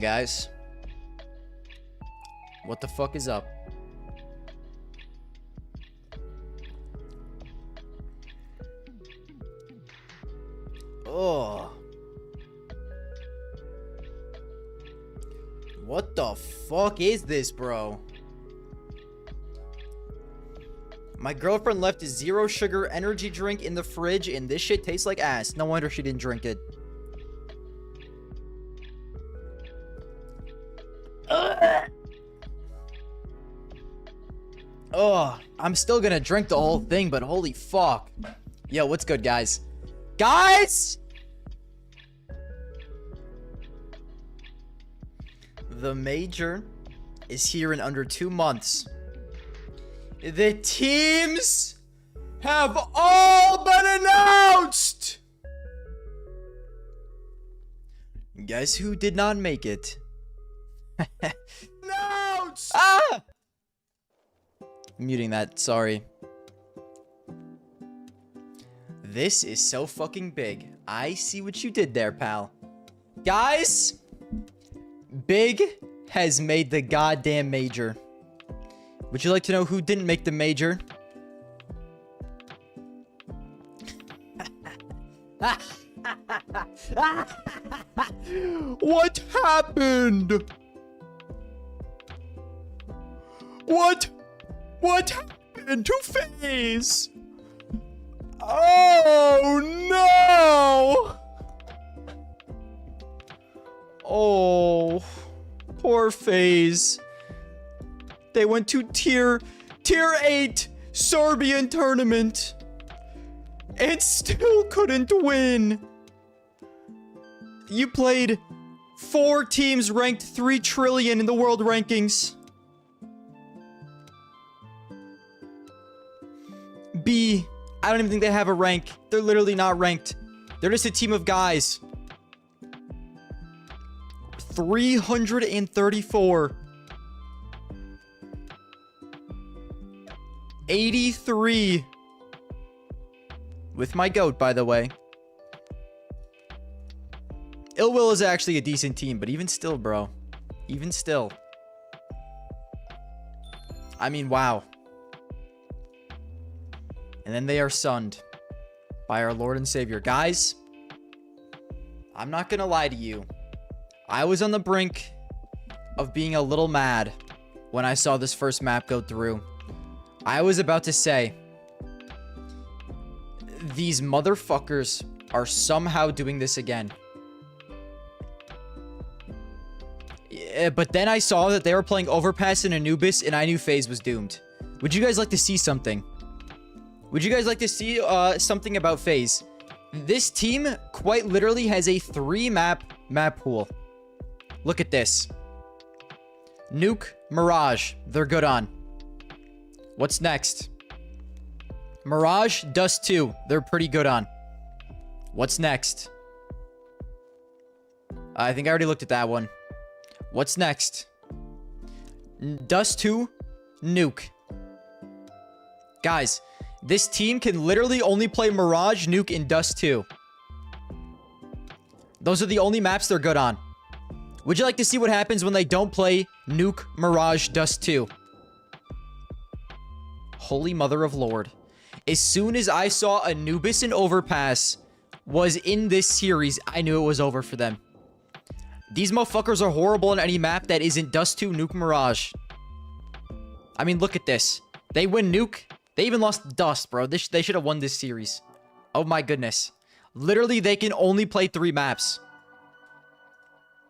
Guys, what the fuck is up? Oh, what the fuck is this, bro? My girlfriend left a zero sugar energy drink in the fridge and this shit tastes like ass. No wonder she didn't drink it. Oh, I'm still gonna drink the whole thing, but holy fuck. Yo, what's good, guys? Guys! The major is here in under 2 months. The teams have all been announced! Guess who did not make it? Announced! Ah! I'm muting that, sorry. This is so fucking big. I see what you did there, pal. Guys, Big has made the goddamn major. Would you like to know who didn't make the major? What happened? What happened to FaZe? Oh no! Oh, poor FaZe. They went to tier 8 Serbian tournament and still couldn't win. You played 4 teams ranked 3 trillion in the world rankings. B, I don't even think they have a rank. They're literally not ranked. They're just a team of guys. 334. 83. With my goat, by the way. Ill Will is actually a decent team, but even still, bro. Even still. I mean, wow. And then they are sunned by our Lord and Savior. Guys, I'm not gonna lie to you. I was on the brink of being a little mad when I saw this first map go through. I was about to say, these motherfuckers are somehow doing this again. Yeah, but then I saw that they were playing Overpass and Anubis, and I knew FaZe was doomed. Would you guys like to see something? Would you guys like to see something about FaZe? This team quite literally has a 3-map pool. Look at this. Nuke, Mirage, they're good on. What's next? Mirage, Dust 2, they're pretty good on. What's next? I think I already looked at that one. What's next? Dust 2, Nuke. Guys, this team can literally only play Mirage, Nuke, and Dust 2. Those are the only maps they're good on. Would you like to see what happens when they don't play Nuke, Mirage, Dust 2? Holy Mother of Lord. As soon as I saw Anubis and Overpass was in this series, I knew it was over for them. These motherfuckers are horrible on any map that isn't Dust 2, Nuke, Mirage. I mean, look at this. They win Nuke. They even lost Dust, bro. They should have won this series. Oh my goodness. Literally, they can only play 3 maps.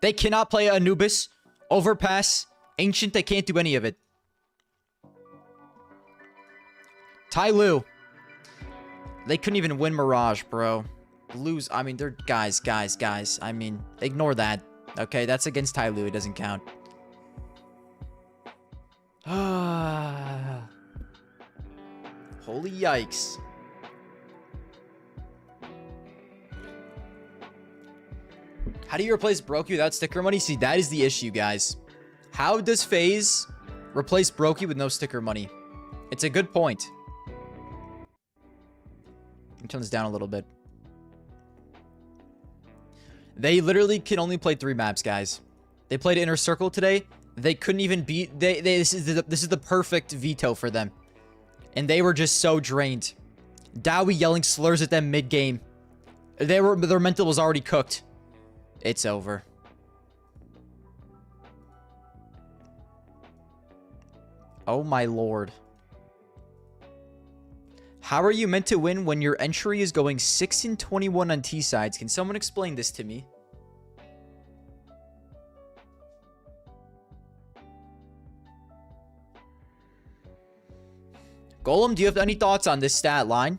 They cannot play Anubis, Overpass, Ancient. They can't do any of it. Ty Lu. They couldn't even win Mirage, bro. Blues, I mean, they're guys. I mean, ignore that. Okay, that's against Ty Lu. It doesn't count. Holy yikes. How do you replace Brokey without sticker money? See, that is the issue, guys. How does FaZe replace Brokey with no sticker money? It's a good point. Let me turn this down a little bit. They literally can only play 3 maps, guys. They played Inner Circle today. They couldn't even beat... this is the perfect veto for them. And they were just so drained. Dowie yelling slurs at them mid-game. Their mental was already cooked. It's over. Oh my lord. How are you meant to win when your entry is going 6-21 on T-sides? Can someone explain this to me? Golem, do you have any thoughts on this stat line?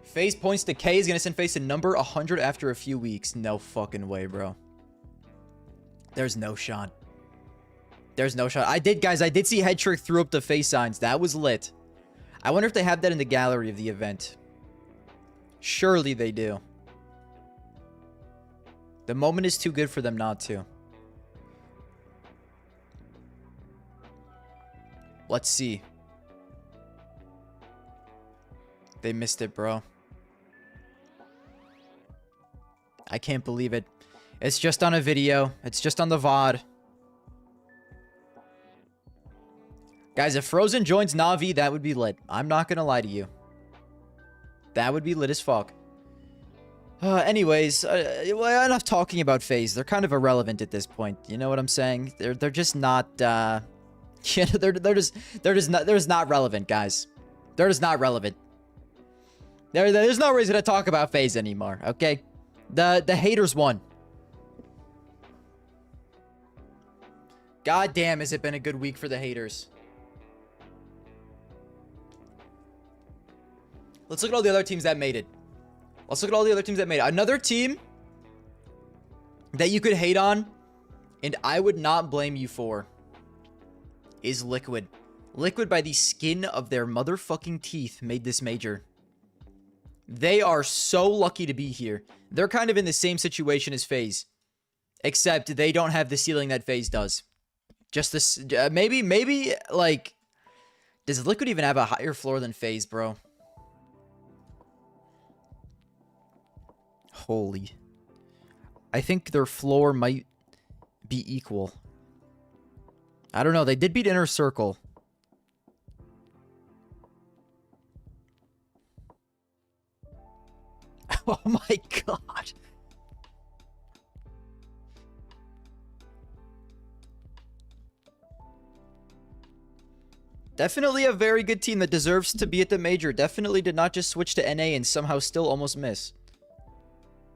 FaZe points to K is going to send FaZe to number 100 after a few weeks. No fucking way, bro. There's no shot. There's no shot. I did see Head Trick threw up the FaZe signs. That was lit. I wonder if they have that in the gallery of the event. Surely they do. The moment is too good for them not to. Let's see. They missed it, bro. I can't believe it. It's just on a video. It's just on the VOD. Guys, if Frozen joins Na'Vi, that would be lit. I'm not gonna lie to you. That would be lit as fuck. Anyways, well, enough talking about FaZe. They're kind of irrelevant at this point. You know what I'm saying? They're just not. Yeah, they're just not relevant, guys. They're just not relevant. There's no reason to talk about FaZe anymore. Okay, the haters won. God damn, has it been a good week for the haters? Let's look at all the other teams that made it. Let's look at all the other teams that made it. Another team that you could hate on, and I would not blame you for, is Liquid. Liquid, by the skin of their motherfucking teeth, made this major. They are so lucky to be here. They're kind of in the same situation as FaZe, except they don't have the ceiling that FaZe does. Just this, maybe, like, does Liquid even have a higher floor than FaZe, bro? Holy. I think their floor might be equal. I don't know. They did beat Inner Circle. Oh my god. Definitely a very good team that deserves to be at the major. Definitely did not just switch to NA and somehow still almost miss.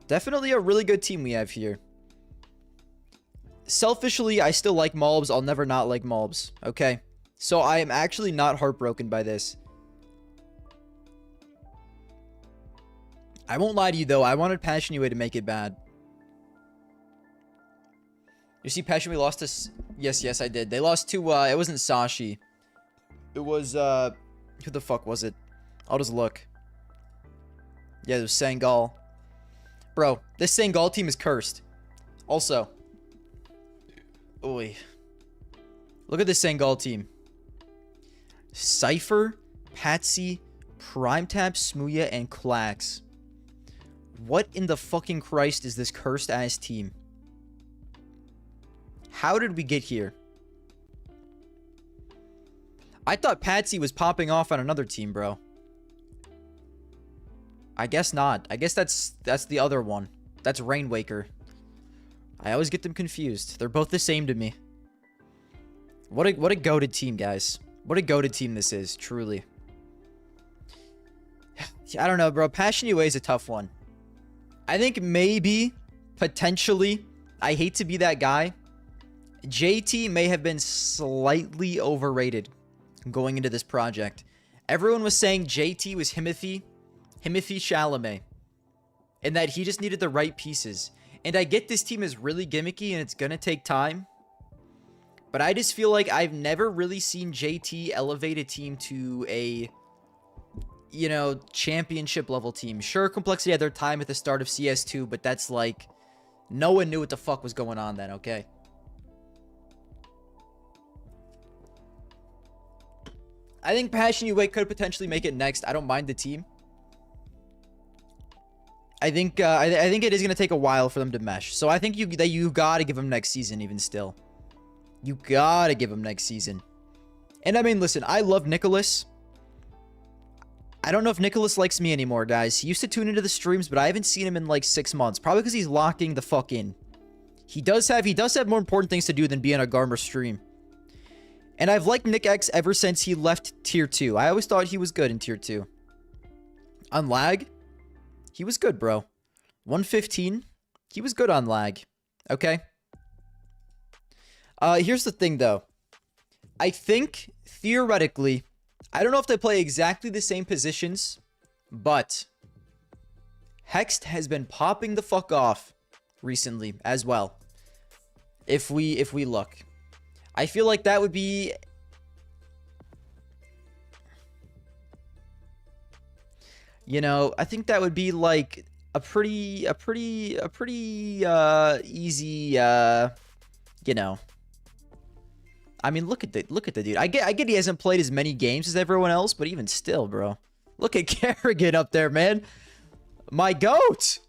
Definitely a really good team we have here. Selfishly, I still like Malbs. I'll never not like Malbs. Okay? So I am actually not heartbroken by this. I won't lie to you, though. I wanted Passion UA to make it bad. You see Passion UA lost to... Yes, I did. They lost to... it wasn't Sashi. It was... Who the fuck was it? I'll just look. Yeah, it was Sangal. Bro, this Sangal team is cursed. Also. Oy. Look at this Sangal team. Cypher, Patsy, Primetap, Smooya, and Klax. What in the fucking Christ is this cursed-ass team? How did we get here? I thought Patsy was popping off on another team, bro. I guess not. I guess that's the other one. That's Rainwaker. I always get them confused. They're both the same to me. What a goated team, guys. What a goated team this is, truly. I don't know, bro. Passion UA is a tough one. I think maybe, potentially, I hate to be that guy, JT may have been slightly overrated going into this project. Everyone was saying JT was Himothy Chalamet, and that he just needed the right pieces. And I get this team is really gimmicky and it's gonna take time, but I just feel like I've never really seen JT elevate a team to a, you know, championship level team. Sure, Complexity had their time at the start of CS2, but that's like, no one knew what the fuck was going on then, okay? I think Passion UA could potentially make it next. I don't mind the team. I think it is going to take a while for them to mesh. So I think you got to give them next season even still. You got to give them next season. And I mean, listen, I love Nicholas. I don't know if Nicholas likes me anymore, guys. He used to tune into the streams, but I haven't seen him in like 6 months. Probably because he's locking the fuck in. He does have more important things to do than be on a Garmer stream. And I've liked Nick X ever since he left tier 2. I always thought he was good in tier 2. On lag, he was good, bro. 115, he was good on lag. Okay. Here's the thing, though. I think, theoretically, I don't know if they play exactly the same positions, but Hext has been popping the fuck off recently as well. If we look, I feel like that would be, you know, I think that would be like a pretty easy, you know. I mean, look at the dude. I get he hasn't played as many games as everyone else, but even still, bro. Look at Kerrigan up there, man. My goat.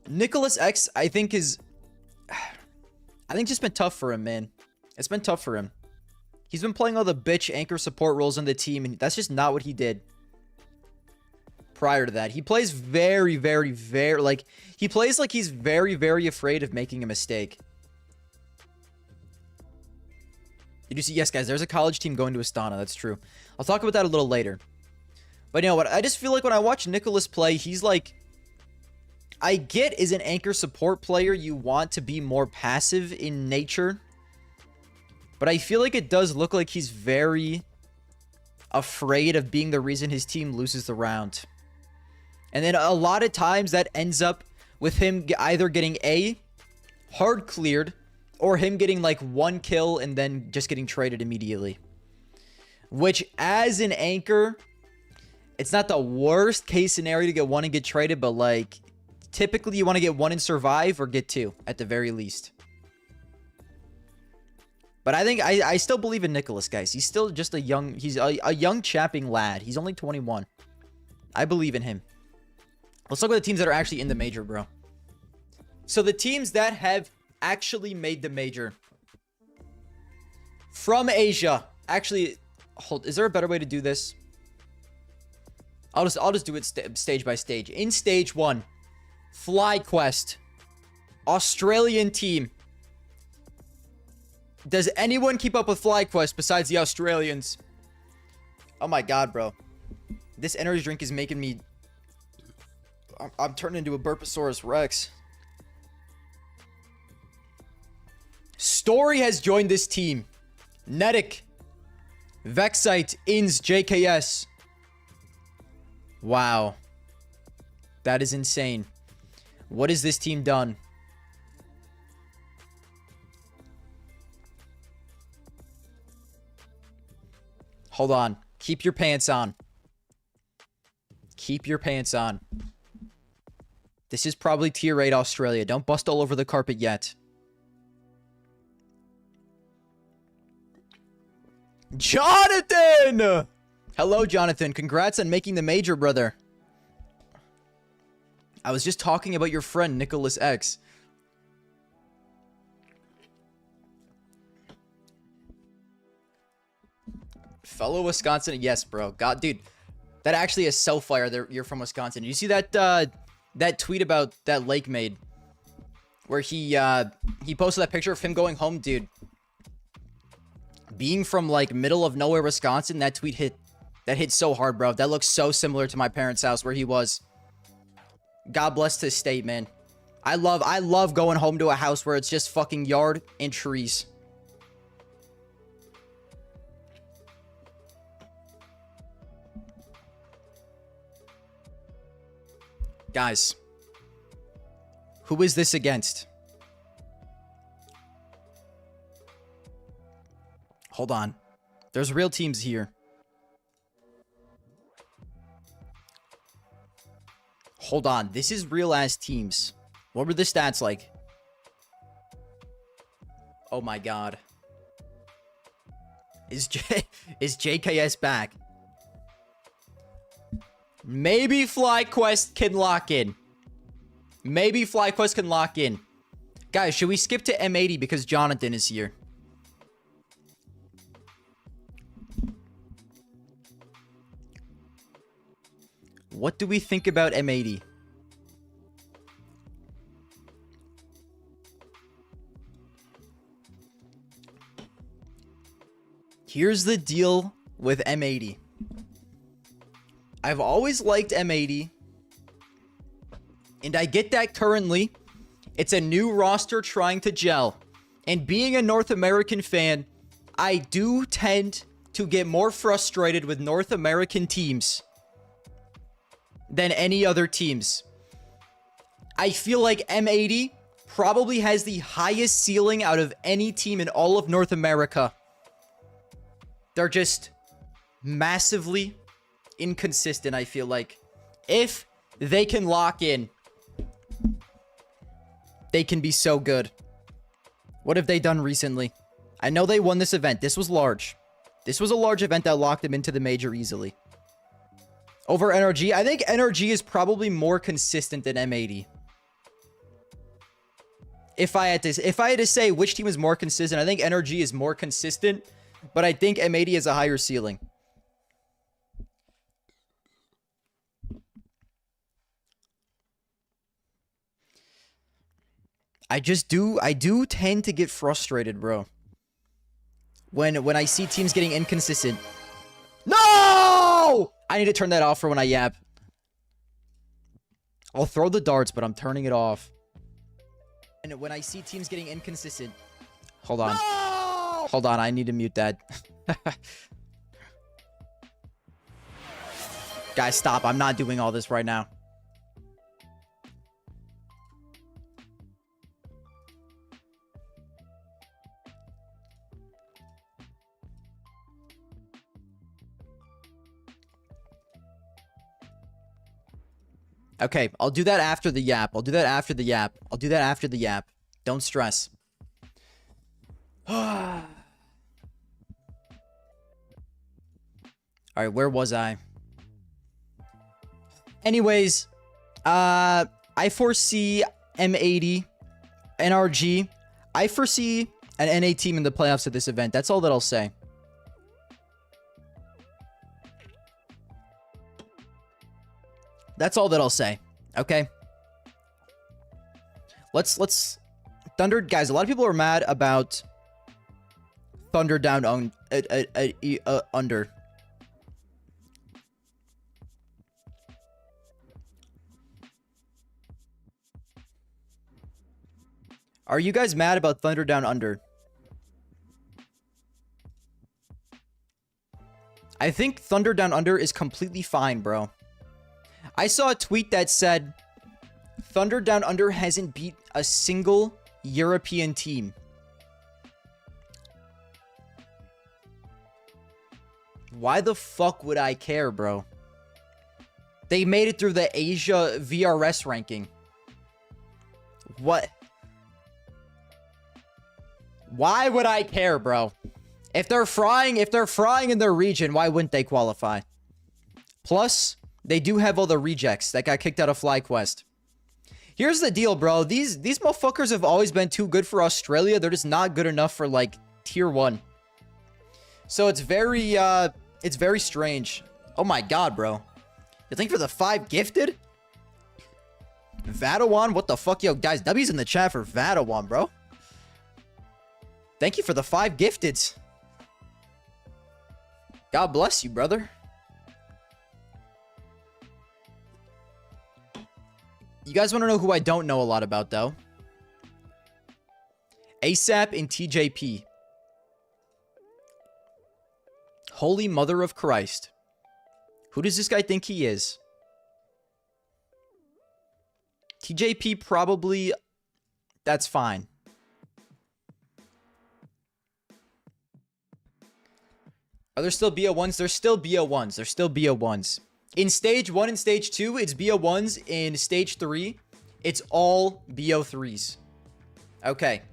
Nicholas X, I think just been tough for him, man. It's been tough for him. He's been playing all the bitch anchor support roles on the team, and that's just not what he did prior to that. He plays very, like, he plays like he's very, very afraid of making a mistake. Did you see? Yes, guys, there's a college team going to Astana. That's true. I'll talk about that a little later. But you know what? I just feel like when I watch Nicholas play, he's like, I get as an anchor support player, you want to be more passive in nature. But I feel like it does look like he's very afraid of being the reason his team loses the round. And then a lot of times that ends up with him either getting hard cleared, or him getting like 1 kill and then just getting traded immediately. Which, as an anchor, it's not the worst case scenario to get 1 and get traded, but like, typically you want to get 1 and survive, or get 2 at the very least. But I think I still believe in Nicholas, guys. He's still just a young chapping lad. He's only 21. I believe in him. Let's look at the teams that are actually in the major, bro. So the teams that have actually made the major from Asia. Actually, is there a better way to do this? I'll just do it stage by stage. In stage 1, FlyQuest, Australian team. Does anyone keep up with FlyQuest besides the Australians? Oh my god, bro. This energy drink is making me... I'm turning into a Burposaurus Rex. Story has joined this team. Netic, Vexite, Inns, JKS. Wow. That is insane. What has this team done? Hold on. Keep your pants on. Keep your pants on. This is probably tier 8 Australia. Don't bust all over the carpet yet. Jonathan! Hello, Jonathan. Congrats on making the major, brother. I was just talking about your friend, Nicholas X. Fellow Wisconsin, yes, bro. God, dude, that actually is so fire that you're from Wisconsin. Did you see that that tweet about that Lake made, where he posted that picture of him going home, dude? Being from like middle of nowhere, Wisconsin, that tweet hit so hard, bro. That looks so similar to my parents' house where he was. God bless his state, man. I love going home to a house where it's just fucking yard and trees. Guys, who is this against? Hold on. There's real teams here. Hold on. This is real ass teams. What were the stats like? Oh my god. Is JKS back? Maybe FlyQuest can lock in. Maybe FlyQuest can lock in. Guys, should we skip to M80 because Jonathan is here? What do we think about M80? Here's the deal with M80. I've always liked M80. And I get that currently it's a new roster trying to gel. And being a North American fan, I do tend to get more frustrated with North American teams than any other teams. I feel like M80 probably has the highest ceiling out of any team in all of North America. They're just massively inconsistent, I feel like. If they can lock in, they can be so good. What have they done recently? I know they won this event. This was large. This was a large event that locked them into the major easily. Over NRG, I think NRG is probably more consistent than M80. If I had to say which team is more consistent, I think NRG is more consistent, but I think M80 has a higher ceiling. I do tend to get frustrated, bro. When I see teams getting inconsistent. No! I need to turn that off for when I yap. I'll throw the darts, but I'm turning it off. And when I see teams getting inconsistent. Hold on. No! Hold on, I need to mute that. Guys, stop. I'm not doing all this right now. Okay, I'll do that after the yap. I'll do that after the yap. I'll do that after the yap. Don't stress. Alright, where was I? Anyways, I foresee M80, NRG. I foresee an NA team in the playoffs at this event. That's all that I'll say. That's all that I'll say. Okay. Let's Thunder, guys. A lot of people are mad about Thunder down under. Are you guys mad about Thunder down under? I think Thunder down under is completely fine, bro. I saw a tweet that said Thunder Down Under hasn't beat a single European team. Why the fuck would I care, bro? They made it through the Asia VRS ranking. What? Why would I care, bro? If they're frying in their region, why wouldn't they qualify? Plus, they do have all the rejects that got kicked out of FlyQuest. Here's the deal, bro. These motherfuckers have always been too good for Australia. They're just not good enough for, like, tier 1. So it's very strange. Oh my god, bro. You think for the 5 gifted? Vadawan? What the fuck? Yo, guys, W's in the chat for Vadawan, bro. Thank you for the 5 gifteds. God bless you, brother. You guys want to know who I don't know a lot about, though? ASAP and TJP. Holy Mother of Christ. Who does this guy think he is? TJP probably... That's fine. Are there still BO1s? There's still BO1s. There's still BO1s. In stage 1 and stage 2, it's BO1s. In stage 3, it's all BO3s. Okay.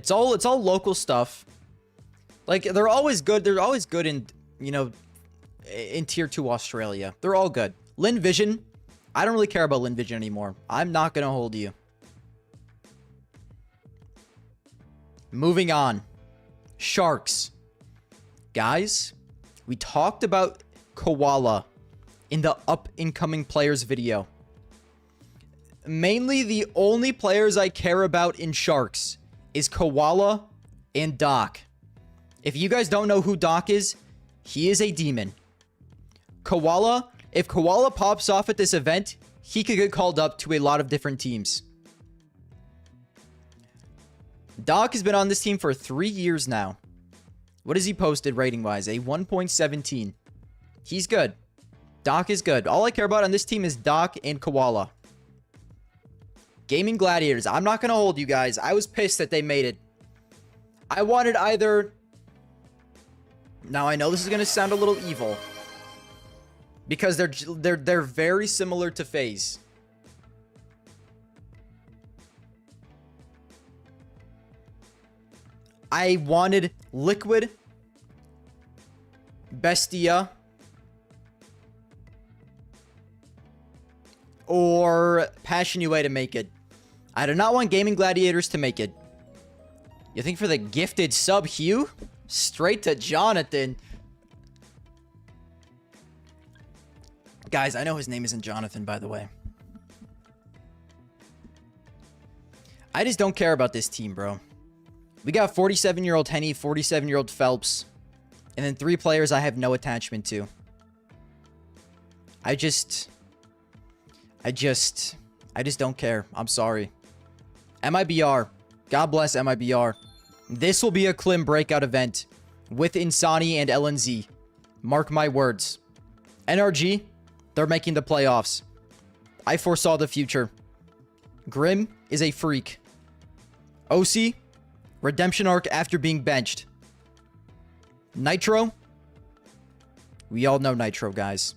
It's all local stuff. Like, they're always good. They're always good in, you know, in tier 2 Australia. They're all good. Lin Vision. I don't really care about Lin Vision anymore. I'm not going to hold you. Moving on. Sharks. Guys, we talked about Koala in the up-and-coming players video. Mainly the only players I care about in Sharks is Koala and Doc. If you guys don't know who Doc is, he is a demon. Koala, if Koala pops off at this event, he could get called up to a lot of different teams. Doc has been on this team for 3 years now. What has he posted rating-wise? A 1.17. He's good. Doc is good. All I care about on this team is Doc and Koala. Gaming Gladiators. I'm not going to hold you guys. I was pissed that they made it. I wanted either... Now, I know this is going to sound a little evil. Because they're very similar to FaZe. I wanted Liquid, Bestia, or Passion UA to make it. I do not want Gaming Gladiators to make it. You think for the gifted sub, Hugh? Straight to Jonathan. Guys, I know his name isn't Jonathan, by the way. I just don't care about this team, bro. We got 47-year-old Henny, 47-year-old Phelps, and then 3 players I have no attachment to. I just don't care. I'm sorry. MIBR. God bless MIBR. This will be a Klim breakout event with Insani and LNZ. Mark my words. NRG, they're making the playoffs. I foresaw the future. Grim is a freak. OC, redemption arc after being benched. Nitro, we all know Nitro, guys.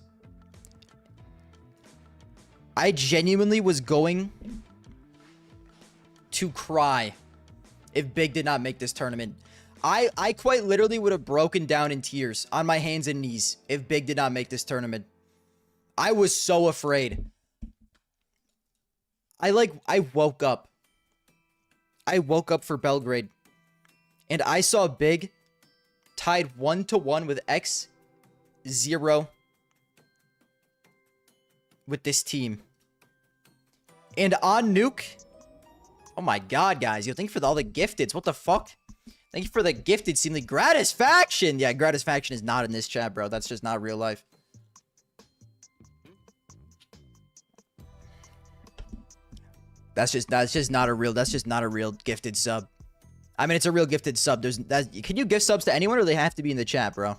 I genuinely was going to cry if Big did not make this tournament. I quite literally would have broken down in tears on my hands and knees if Big did not make this tournament. I was so afraid. I woke up. I woke up for Belgrade. And I saw Big tied 1-1 with X0 with this team. And on Nuke, oh my god, guys. You think for all the gifteds. What the fuck? Thank you for the gifted seemly Gratisfaction. Yeah, Gratisfaction is not in this chat, bro. That's just not real life. That's just not a real gifted sub. I mean, it's a real gifted sub. Can you gift subs to anyone, or they have to be in the chat, bro?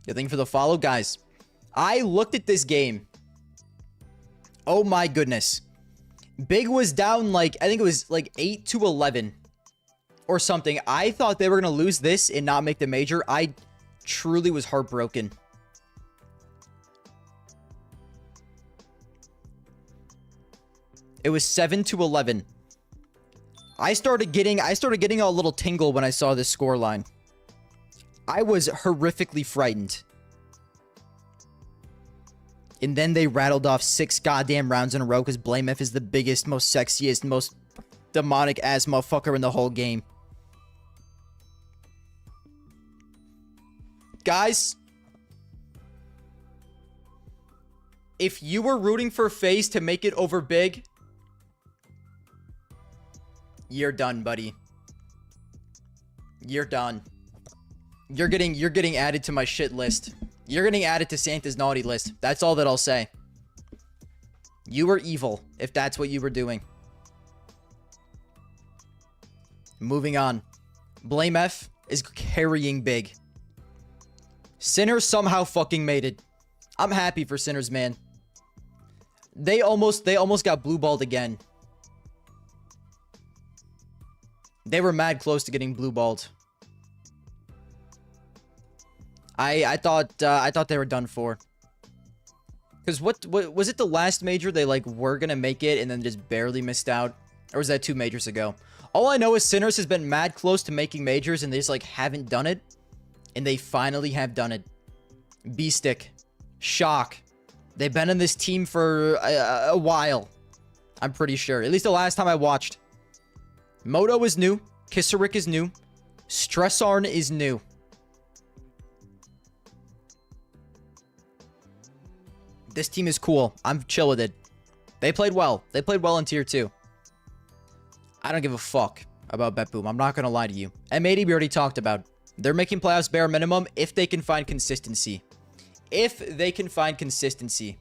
Yeah, thank you for the follow, guys. I looked at this game. Oh my goodness. Big was down like, I think it was like 8-11 or something. I thought they were going to lose this and not make the major. I truly was heartbroken. It was 7-11. I started getting a little tingle when I saw this scoreline. I was horrifically frightened. And then they rattled off 6 goddamn rounds in a row because Blame F is the biggest, most sexiest, most demonic ass motherfucker in the whole game. Guys, if you were rooting for FaZe to make it over Big, you're done, buddy. You're done. You're getting added to my shit list. You're getting added to Santa's naughty list. That's all that I'll say. You were evil if that's what you were doing. Moving on. Blame F is carrying Big. Sinners somehow fucking made it. I'm happy for Sinners, man. They almost got blue-balled again. They were mad close to getting blue-balled. I thought they were done for. Because what was it, the last major they like were gonna make it and then just barely missed out? Or was that 2 majors ago? All I know is Sinners has been mad close to making majors and they just like haven't done it. And they finally have done it. B-Stick. Shock. They've been in this team for a while. I'm pretty sure. At least the last time I watched. Moto is new. Kissarik is new. Stressarn is new. This team is cool. I'm chill with it. They played well. They played well in tier 2. I don't give a fuck about BetBoom. I'm not going to lie to you. M80 we already talked about. They're making playoffs bare minimum if they can find consistency. If they can find consistency.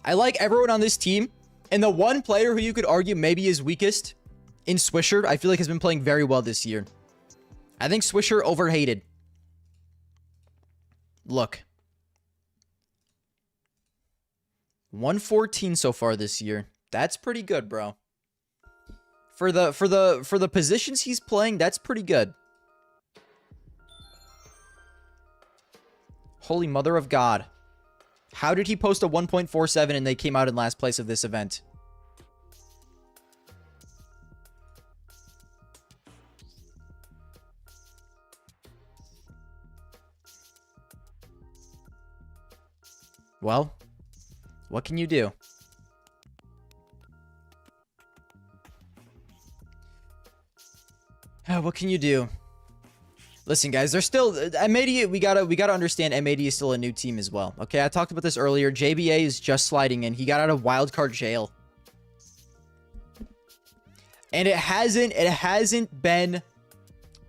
I like everyone on this team. And the one player who you could argue maybe is weakest in Swisher, I feel like has been playing very well this year. I think Swisher overhated. Look. 114 so far this year. That's pretty good, bro. For the positions he's playing, that's pretty good. Holy mother of God. How did he post a 1.47 and they came out in last place of this event? Well, what can you do? What can you do? Listen, guys, they're still M80. We gotta understand M80 is still a new team as well. Okay, I talked about this earlier. JBA is just sliding in. He got out of wildcard jail, and it hasn't been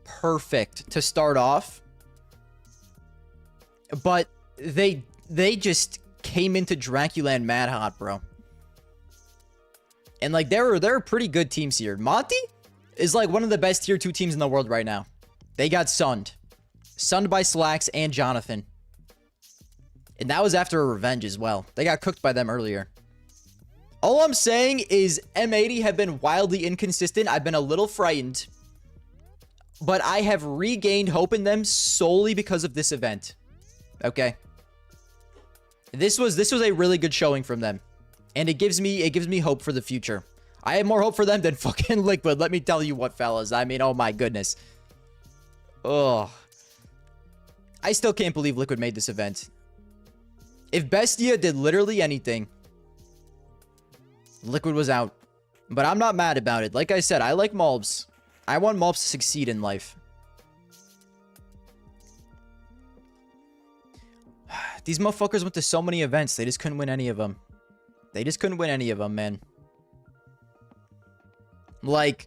perfect to start off. But they just came into Draculand mad hot, bro. And like there are pretty good teams here. Monty is like one of the best tier 2 teams in the world right now. They got sunned. Sunned by Slacks and Jonathan. And that was after a revenge as well. They got cooked by them earlier. All I'm saying is M80 have been wildly inconsistent. I've been a little frightened. But I have regained hope in them solely because of this event. Okay. This was a really good showing from them. And it gives me hope for the future. I have more hope for them than fucking Liquid. Let me tell you what, fellas. I mean, oh my goodness. Ugh. I still can't believe Liquid made this event. If Bestia did literally anything, Liquid was out. But I'm not mad about it. Like I said, I like Malbs. I want Malbs to succeed in life. These motherfuckers went to so many events. They just couldn't win any of them. They just couldn't win any of them, man. Like,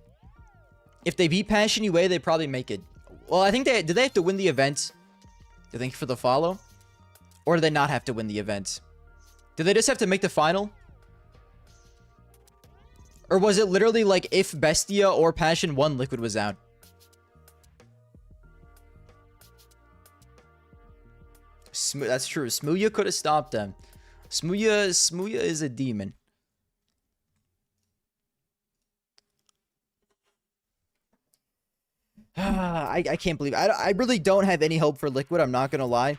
if they beat Passion UA, they probably make it. Well, I think did they have to win the event? Do you think for the follow? Or do they not have to win the event? Did they just have to make the final? Or was it literally like if Bestia or Passion won, Liquid was out? That's true. Smooya could have stopped them. Smooya is a demon. I can't believe I really don't have any hope for Liquid. I'm not gonna lie.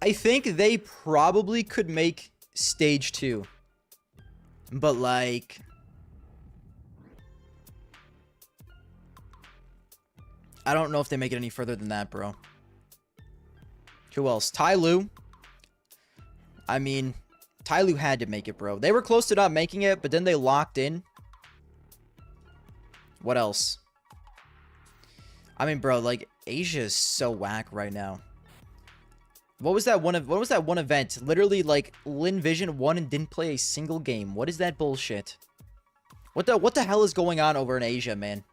I think they probably could make stage 2, but like, I don't know if they make it any further than that, bro. Who else? Tyloo. I mean, Tyloo had to make it, bro. They were close to not making it, but then they locked in. What else? I mean, bro, like, Asia is so whack right now. What was that one event? Literally, like, Lin Vision won and didn't play a single game. What is that bullshit? What the hell is going on over in Asia, man?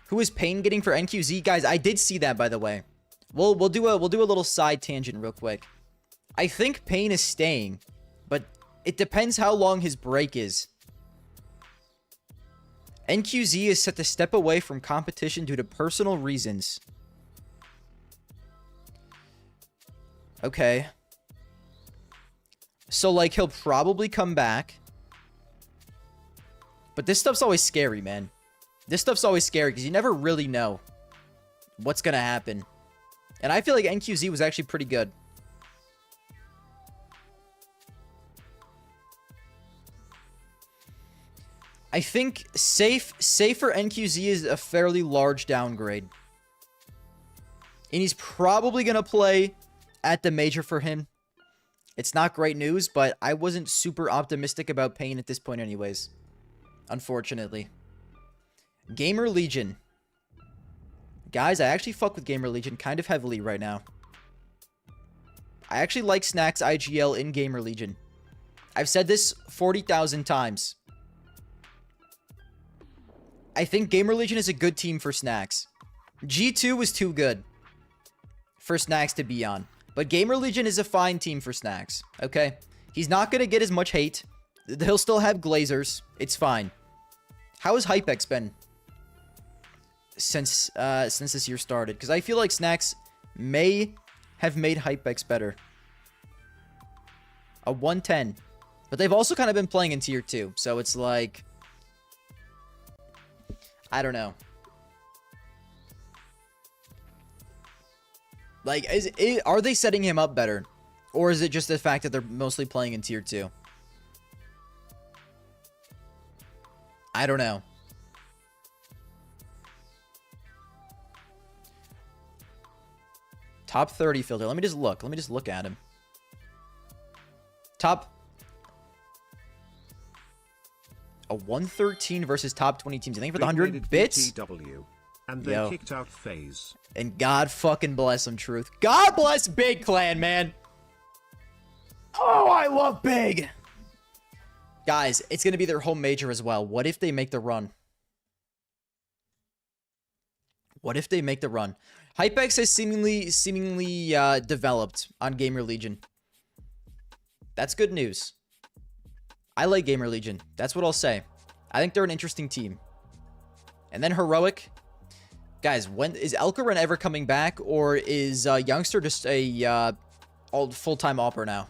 Who is Pain getting for NQZ? Guys, I did see that, by the way. We'll do a little side tangent real quick. I think Pain is staying, but it depends how long his break is. NQZ is set to step away from competition due to personal reasons. Okay. So, like, he'll probably come back. But this stuff's always scary, man. This stuff's always scary because you never really know what's going to happen. And I feel like NQZ was actually pretty good. I think safe for NQZ is a fairly large downgrade. And he's probably going to play at the major for him. It's not great news, but I wasn't super optimistic about Pain at this point anyways. Unfortunately. GamerLegion. Guys, I actually fuck with GamerLegion kind of heavily right now. I actually like Snack's IGL in GamerLegion. I've said this 40,000 times. I think GamerLegion is a good team for Snacks. G2 was too good for Snacks to be on. But GamerLegion is a fine team for Snacks, okay? He's not going to get as much hate. He'll still have Glazers. It's fine. How has HypeX been since this year started? Because I feel like Snacks may have made HypeX better. A 110. But they've also kind of been playing in tier 2. So it's like, I don't know. Like, are they setting him up better? Or is it just the fact that they're mostly playing in tier 2? I don't know. Top 30 filter. Let me just look. Let me just look at him. Top... A 113 versus top 20 teams. I think for the 100 bits. And they kicked out FaZe. And God fucking bless him, Truth. God bless Big Clan, man. Oh, I love Big. Guys, it's going to be their home major as well. What if they make the run? What if they make the run? HypeX has seemingly developed on GamerLegion. That's good news. I like GamerLegion. That's what I'll say. I think they're an interesting team. And then Heroic. Guys, when is Elkaran ever coming back, or is Youngster just a full-time opper now?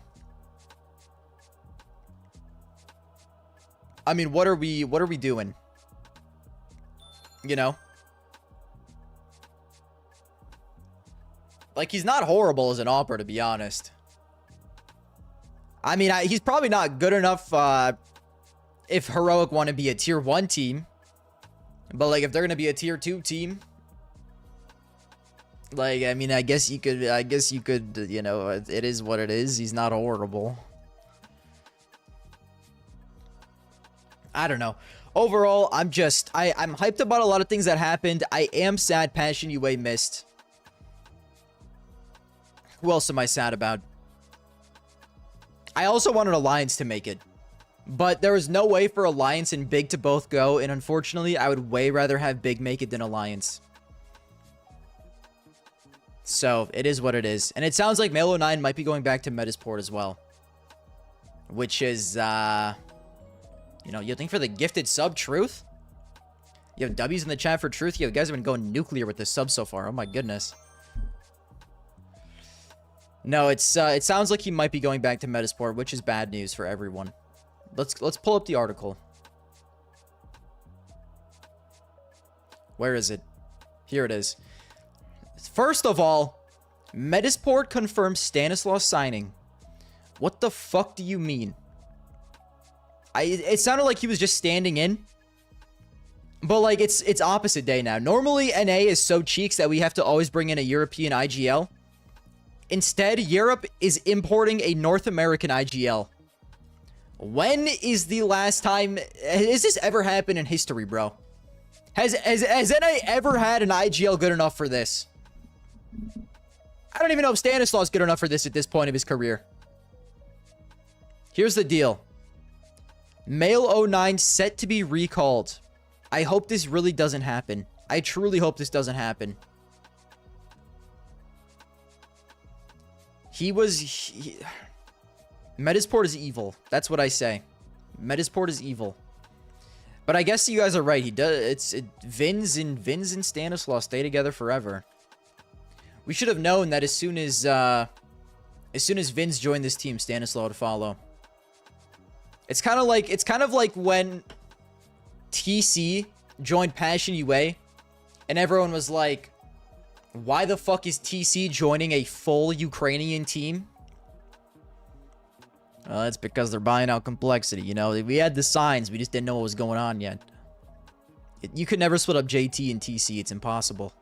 I mean, what are we doing? You know? Like, he's not horrible as an opper, to be honest. I mean, he's probably not good enough if Heroic want to be a tier 1 team. But, like, if they're going to be a tier 2 team, like, I mean, I guess you could, you know, it is what it is. He's not horrible. I don't know. Overall, I'm hyped about a lot of things that happened. I am sad Passion UA missed. Who else am I sad about? I also wanted Alliance to make it. But there was no way for Alliance and Big to both go. And unfortunately, I would way rather have Big make it than Alliance. So, it is what it is. And it sounds like Melo9 might be going back to Metisport as well. Which is, you know, you think for the gifted sub, Truth? You have W's in the chat for Truth. You guys have been going nuclear with this sub so far. Oh my goodness. No, it sounds like he might be going back to Metisport, which is bad news for everyone. Let's pull up the article. Where is it? Here it is. First of all, Metisport confirms Stannislaw signing. What the fuck do you mean? It sounded like he was just standing in. But like it's opposite day now. Normally NA is so cheeks that we have to always bring in a European IGL. Instead, Europe is importing a North American IGL. When is the last time... Has this ever happened in history, bro? Has NA ever had an IGL good enough for this? I don't even know if Stanislaw is good enough for this at this point of his career. Here's the deal. Male 09 set to be recalled. I hope this really doesn't happen. I truly hope this doesn't happen. Metisport is evil. That's what I say. Metisport is evil. But I guess you guys are right. He does. Vins and Stanislaw stay together forever. We should have known that as soon as Vins joined this team, Stanislaw would follow. It's kind of like when TC joined Passion UA, and everyone was like, Why the fuck is TC joining a full Ukrainian team? That's because they're buying out complexity. You know, we had the signs. We just didn't know what was going on yet. You could never split up JT and TC. It's impossible.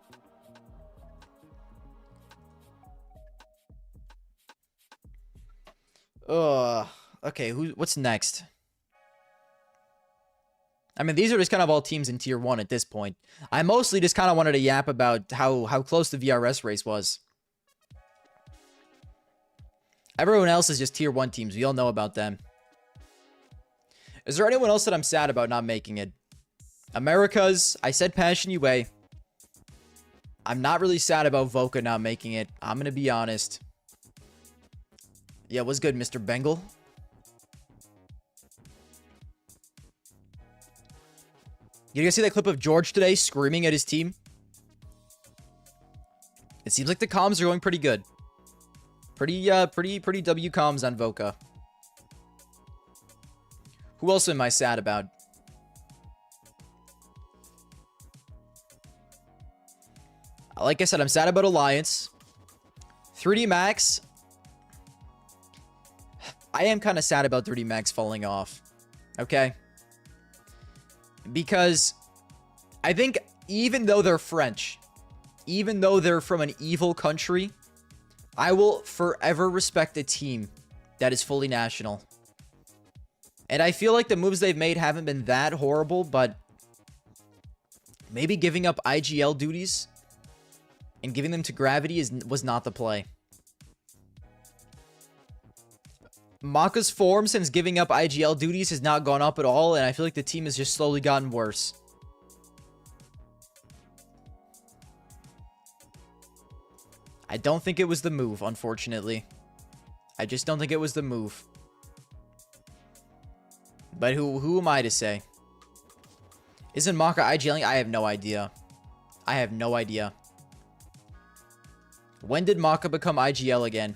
Okay, what's next? I mean, these are just kind of all teams in tier 1 at this point. I mostly just kind of wanted to yap about how close the VRS race was. Everyone else is just tier 1 teams. We all know about them. Is there anyone else that I'm sad about not making it? Americas, I said Passion UA. I'm not really sad about Voka not making it. I'm going to be honest. Yeah, what's good, Mr. Bengal? You guys see that clip of George today screaming at his team? It seems like the comms are going pretty good. Pretty W comms on Voka. Who else am I sad about? Like I said, I'm sad about Alliance. 3D Max. I am kind of sad about 3D Max falling off. Okay? Because I think even though they're French, even though they're from an evil country, I will forever respect a team that is fully national. And I feel like the moves they've made haven't been that horrible, but maybe giving up IGL duties and giving them to Gravity was not the play. Maka's form since giving up IGL duties has not gone up at all, and I feel like the team has just slowly gotten worse. I don't think it was the move, unfortunately. I just don't think it was the move. But who am I to say? Isn't Maka IGLing? I have no idea. I have no idea. When did Maka become IGL again?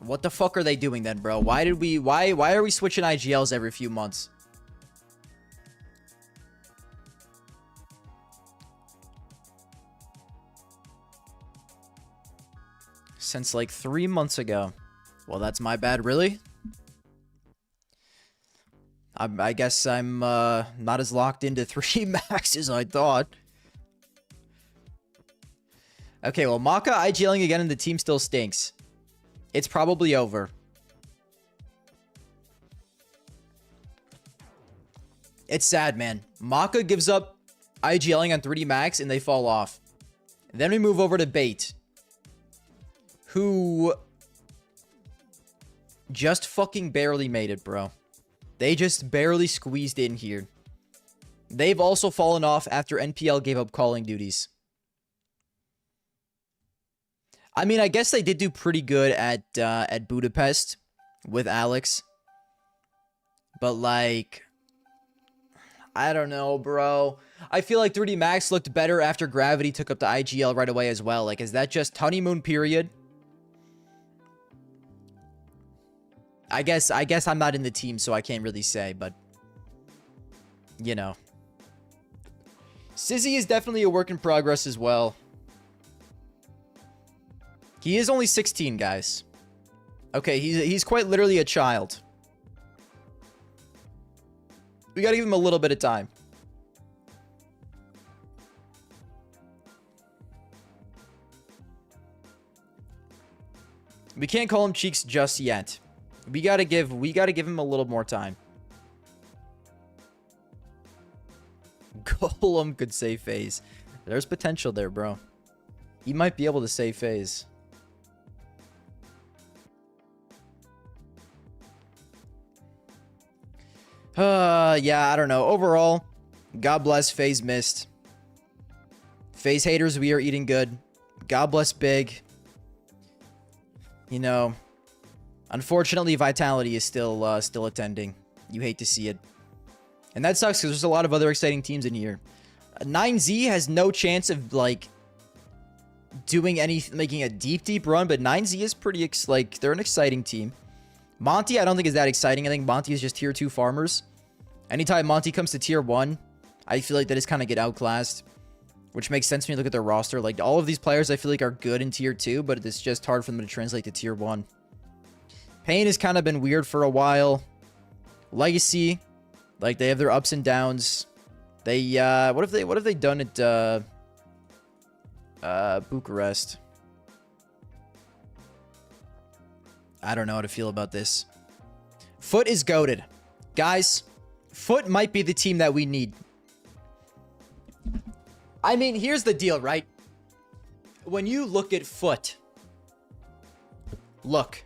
What the fuck are they doing then, bro? Why are we switching IGLs every few months? Since like 3 months ago. Well, that's my bad, really? I guess I'm not as locked into 3 max as I thought. Okay, well, Maka IGLing again and the team still stinks. It's probably over. It's sad, man. Maka gives up IGLing on 3D Max and they fall off. And then we move over to Bait, who just fucking barely made it, bro. They just barely squeezed in here. They've also fallen off after NPL gave up calling duties. I mean, I guess they did do pretty good at Budapest with Alex. But, like, I don't know, bro. I feel like 3D Max looked better after Gravity took up the IGL right away as well. Like, is that just honeymoon period? I guess I'm not in the team, so I can't really say, but, you know. Sizzy is definitely a work in progress as well. He is only 16, guys. Okay, he's quite literally a child. We gotta give him a little bit of time. We can't call him Cheeks just yet. We gotta give him a little more time. Golem could save FaZe. There's potential there, bro. He might be able to save FaZe. Yeah, I don't know. Overall, God bless FaZe missed. FaZe haters, we are eating good. God bless Big. You know, unfortunately, Vitality is still attending. You hate to see it. And that sucks because there's a lot of other exciting teams in here. 9Z has no chance of, like, making a deep run, but 9Z is pretty, they're an exciting team. Monty, I don't think is that exciting. I think Monty is just tier 2 farmers. Anytime Monty comes to tier 1, I feel like they just kind of get outclassed, which makes sense when you look at their roster. Like, all of these players I feel like are good in tier 2, but it's just hard for them to translate to tier 1. Pain has kind of been weird for a while. Legacy, like, they have their ups and downs. They, what have they done at, Bucharest? I don't know how to feel about this. Foot is goated. Guys, Foot might be the team that we need. I mean, here's the deal, right? When you look at Foot, look.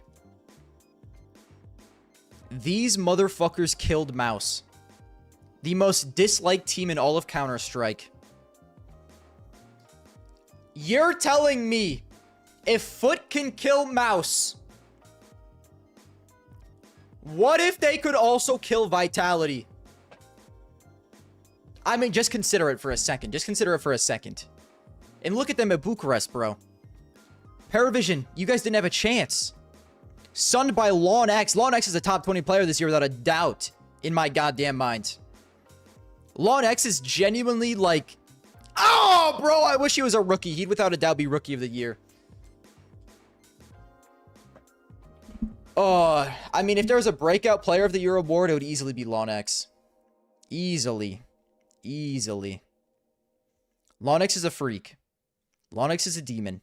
These motherfuckers killed Mouse. The most disliked team in all of Counter-Strike. You're telling me if Foot can kill Mouse, what if they could also kill Vitality? I mean, just consider it for a second. Just consider it for a second. And look at them at Bucharest, bro. Paravision, you guys didn't have a chance. Sunned by Lawn X. Lawn X is a top 20 player this year without a doubt in my goddamn mind. Lawn X is genuinely like... Oh, bro, I wish he was a rookie. He'd without a doubt be Rookie of the Year. Oh, I mean, if there was a Breakout Player of the Year award, it would easily be Lawn X. Easily. Easily. Lawn X is a freak. Lawn X is a demon.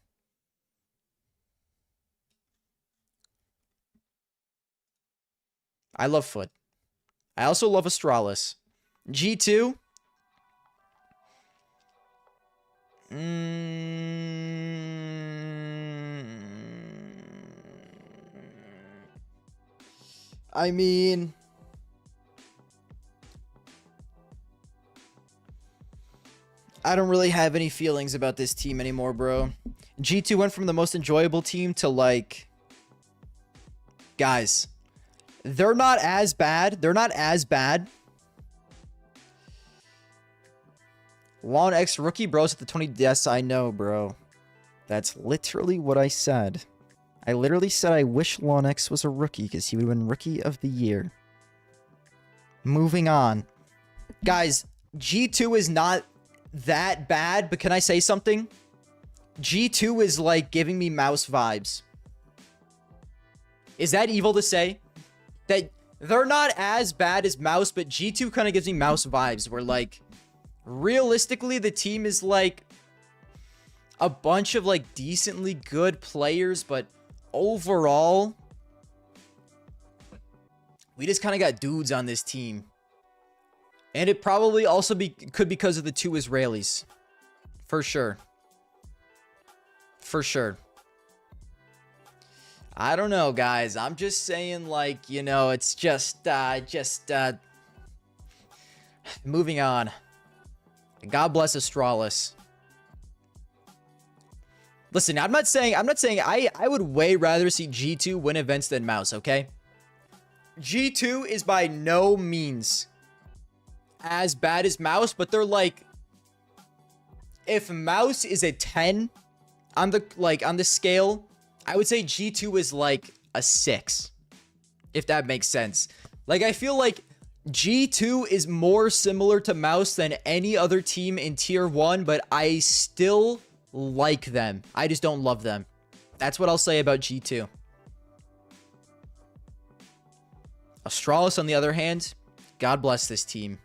I love Foot. I also love Astralis. G2. I mean... I don't really have any feelings about this team anymore, bro. G2 went from the most enjoyable team to, like... Guys, they're not as bad. They're not as bad. Lawn X rookie, bros at the 20. Yes, I know, bro. That's literally what I said. I literally said I wish Lawn X was a rookie because he would win Rookie of the Year. Moving on. Guys, G2 is not that bad, but can I say something? G2 is like giving me Mouse vibes. Is that evil to say? That they're not as bad as Mouse, but G2 kind of gives me Mouse vibes where, like, realistically, the team is like a bunch of like decently good players, but overall, we just kind of got dudes on this team. And it probably also could because of the 2 Israelis. For sure. For sure. I don't know, guys. I'm just saying, like, you know, it's just moving on. God bless Astralis. Listen, I'm not saying I would way rather see G2 win events than Mouse, okay? G2 is by no means as bad as Mouse, but they're like, if Mouse is a 10 on the scale, I would say G2 is like a 6, if that makes sense. Like, I feel like G2 is more similar to Mouse than any other team in tier 1, but I still like them. I just don't love them. That's what I'll say about G2. Astralis, on the other hand, God bless this team.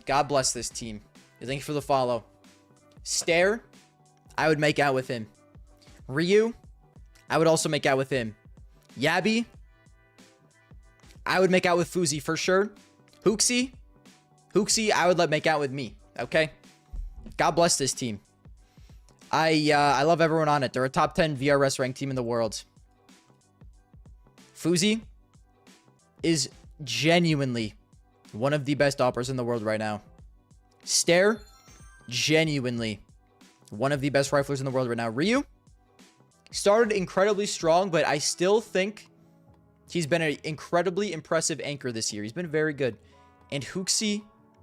God bless this team. Thank you for the follow. Stare, I would make out with him. Ryu, I would also make out with him. Yabi, I would make out with Fuzi for sure. Hooksy, I would let make out with me. Okay? God bless this team. I love everyone on it. They're a top 10 VRS ranked team in the world. Fuzi is genuinely one of the best operators in the world right now. Stare, genuinely one of the best riflers in the world right now. Ryu started incredibly strong, but I still think he's been an incredibly impressive anchor this year. He's been very good. And Hooksy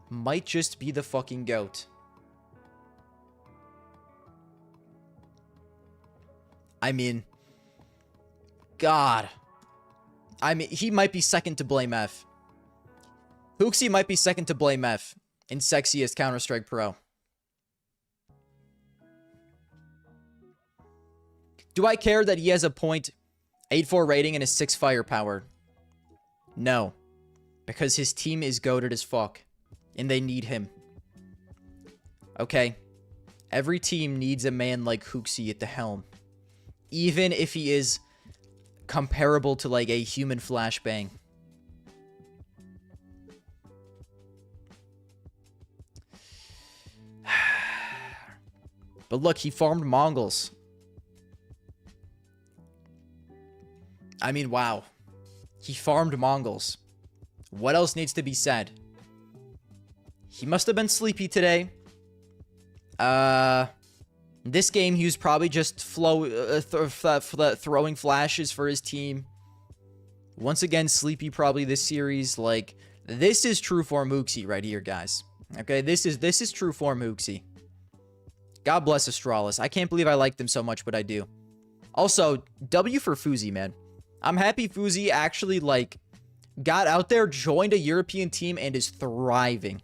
might just be the fucking GOAT. I mean, God. I mean, he might be second to Blame F. Hooksy might be second to Blame F in sexiest Counter-Strike Pro. Do I care that he has a .84 rating and a 6 firepower? No. Because his team is goated as fuck. And they need him. Okay. Every team needs a man like Hooksy at the helm. Even if he is comparable to like a human flashbang. But look, he farmed Mongols. I mean, wow. He farmed Mongols. What else needs to be said? He must have been sleepy today. This game, he was probably just throwing flashes for his team. Once again, sleepy probably this series. Like, this is true form Hooksy right here, guys. Okay, this is true form Hooksy. God bless Astralis. I can't believe I liked him so much, but I do. Also, W for FaZe, man. I'm happy FaZe actually, like, got out there, joined a European team, and is thriving.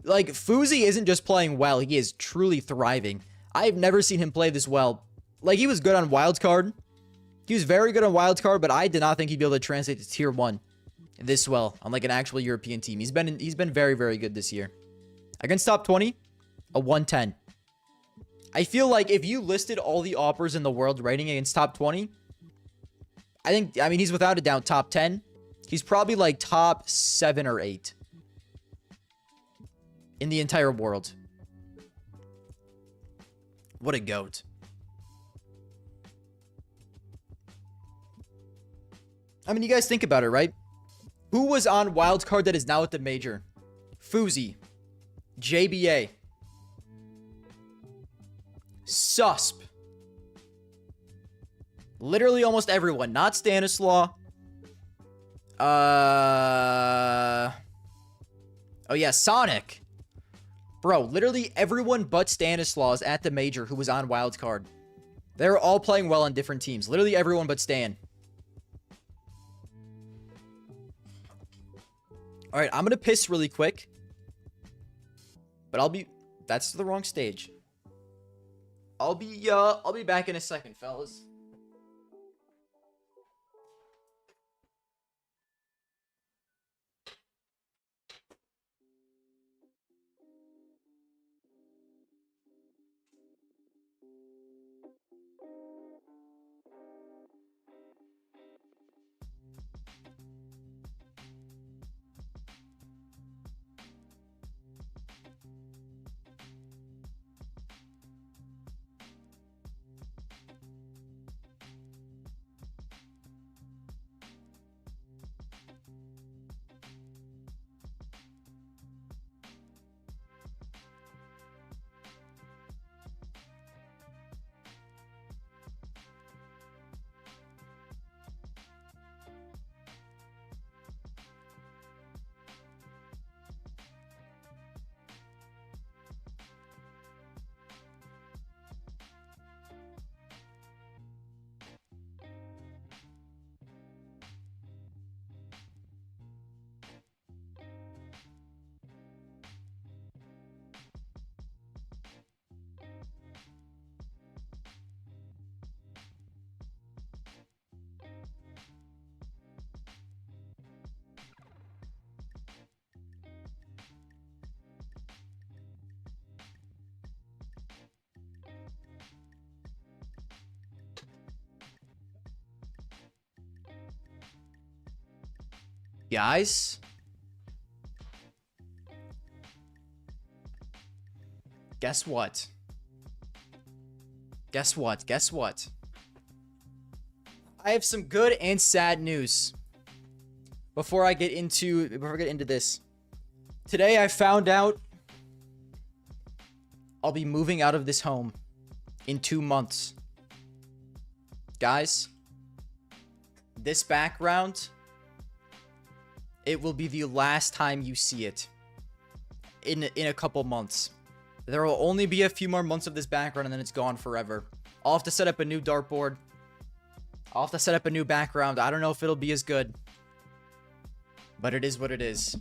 Like, FaZe isn't just playing well, he is truly thriving. I've never seen him play this well. Like, he was good on Wildcard. He was very good on Wildcard, but I did not think he'd be able to translate to Tier 1 this well on, like, an actual European team. He's been very, very good this year. Against top 20, a 110. I feel like if you listed all the offers in the world rating against top 20, I mean, he's without a doubt top 10. He's probably, like, top 7 or 8. In the entire world. What a goat. I mean, you guys think about it, right? Who was on Wildcard that is now at the Major? FaZe. JBA. Susp. Literally almost everyone. Not Stannislaw. Oh yeah, Sonic. Bro, literally everyone but Stannislaw is at the Major who was on Wildcard. They're all playing well on different teams. Literally everyone but Stan. Alright, I'm gonna piss really quick. But that's the wrong stage. I'll be back in a second, fellas. Guys, guess what? Guess what? Guess what? I have some good and sad news. Before I get into this. Today I found out I'll be moving out of this home in 2 months. Guys, this background, it will be the last time you see it in a couple months. There will only be a few more months of this background and then it's gone forever. I'll have to set up a new dartboard. I'll have to set up a new background. I don't know if it'll be as good. But it is what it is.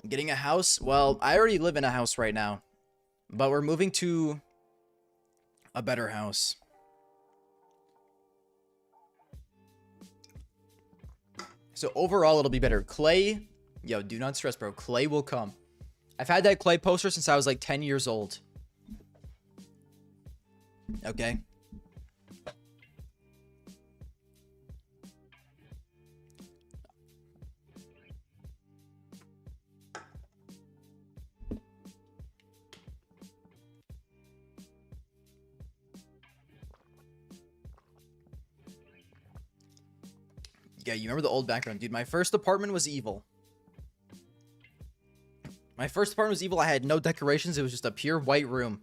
Getting a house? Well, I already live in a house right now. But we're moving to a better house. So overall, it'll be better. Clay, yo, do not stress, bro. Clay will come. I've had that Clay poster since I was like 10 years old. Okay. Yeah, you remember the old background, dude. My first apartment was evil. My first apartment was evil. I had no decorations. It was just a pure white room.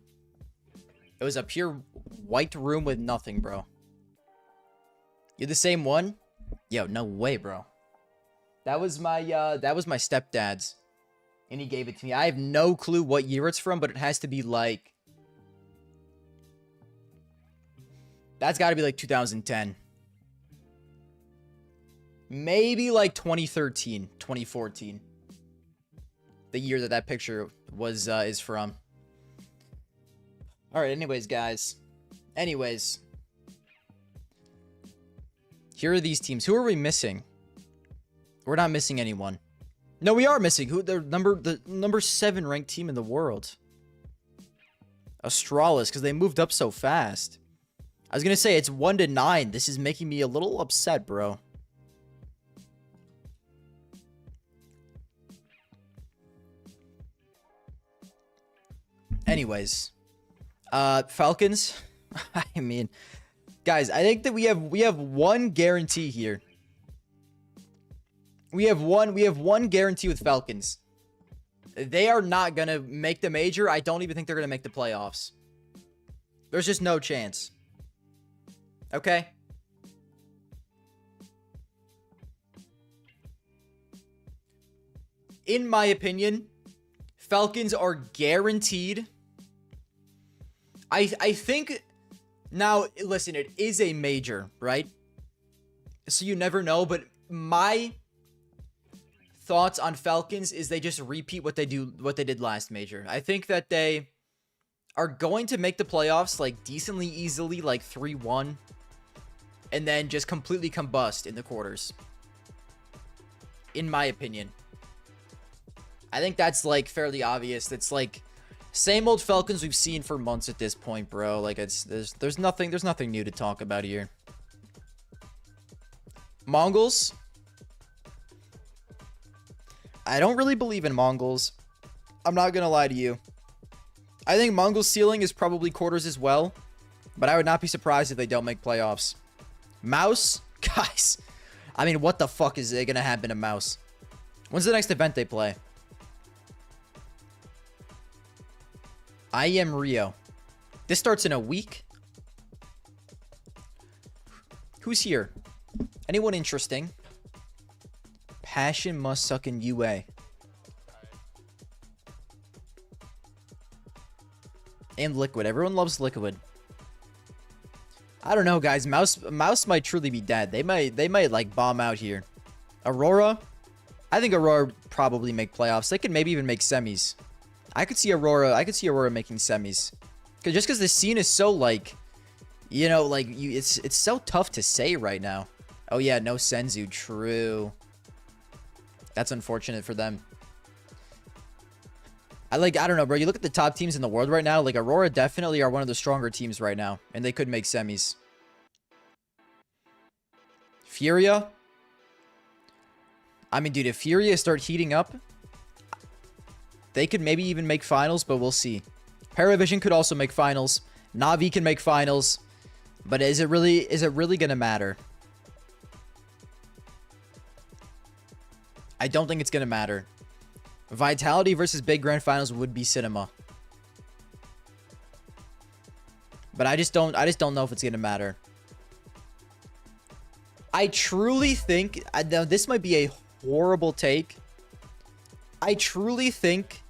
It was a pure white room with nothing, bro. You're the same one? Yo, no way, bro. That was my stepdad's. And he gave it to me. I have no clue what year it's from, but it has to be like... That's got to be like 2010. Maybe like 2013, 2014. The year that picture was is from. All right, anyways, guys. Anyways. Here are these teams. Who are we missing? We're not missing anyone. No, we are missing. Who? The number 7 ranked team in the world. Astralis, because they moved up so fast. I was going to say, it's 1 to 9. This is making me a little upset, bro. Anyways, Falcons. I mean, guys, I think that we have one guarantee here. We have one guarantee with Falcons. They are not gonna make the major. I don't even think they're gonna make the playoffs. There's just no chance. Okay. In my opinion, Falcons are guaranteed. I think now, listen, it is a major, right? So you never know, but my thoughts on Falcons is they just repeat what they did last major. I think that they are going to make the playoffs like decently easily, like 3-1, and then just completely combust in the quarters. In my opinion. I think that's like fairly obvious. It's like same old Falcons we've seen for months at this point, bro. Like there's nothing new to talk about here. Mongols. I don't really believe in Mongols. I'm not gonna lie to you. I think Mongols' ceiling is probably quarters as well, but I would not be surprised if they don't make playoffs. Mouse, guys. I mean, what the fuck is gonna happen to Mouse? When's the next event they play? I am Rio. This starts in a week. Who's here? Anyone interesting? Passion must suck in UA. And Liquid. Everyone loves Liquid. I don't know, guys. Mouse might truly be dead. They might like bomb out here. Aurora. I think Aurora probably make playoffs. They could maybe even make semis. I could see Aurora making semis. Just because the scene is so like, you know, like it's so tough to say right now. Oh yeah, no Senzu. True. That's unfortunate for them. I don't know, bro. You look at the top teams in the world right now. Like Aurora definitely are one of the stronger teams right now, and they could make semis. Furia. I mean, dude, if Furia start heating up, they could maybe even make finals, but we'll see. Paravision could also make finals. Na'Vi can make finals. But is it really going to matter? I don't think it's going to matter. Vitality versus Big Grand Finals would be cinema. But I just don't know if it's going to matter. I truly think, this might be a horrible take, I truly think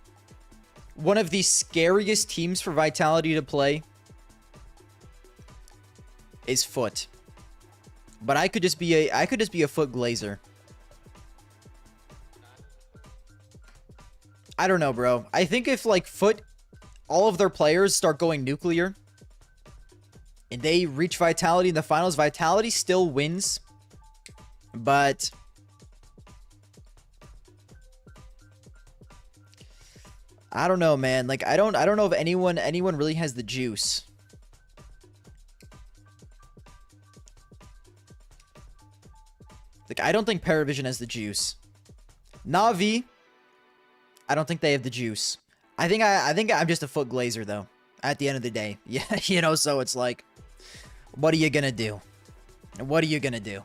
one of the scariest teams for Vitality to play is Foot. But I could just be a Foot Glazer. I don't know, bro. I think if like Foot, all of their players start going nuclear and they reach Vitality in the finals, Vitality still wins. But I don't know, man. Like I don't know if anyone really has the juice. Like I don't think Paravision has the juice. Na'Vi, I don't think they have the juice. I think I'm just a Foot Glazer though. At the end of the day, yeah, you know. So it's like, what are you gonna do? What are you gonna do?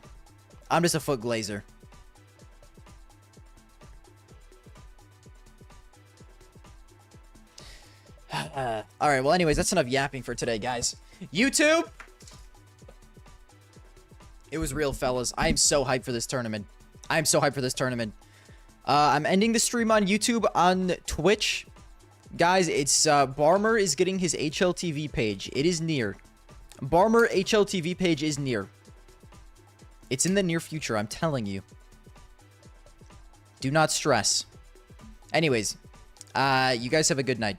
I'm just a Foot Glazer. All right. Well, anyways, that's enough yapping for today, guys. YouTube. It was real, fellas. I am so hyped for this tournament. I am so hyped for this tournament. I'm ending the stream on YouTube. On Twitch, guys, it's Barmer is getting his HLTV page. It is near. Barmer HLTV page is near. It's in the near future, I'm telling you. Do not stress. Anyways, you guys have a good night.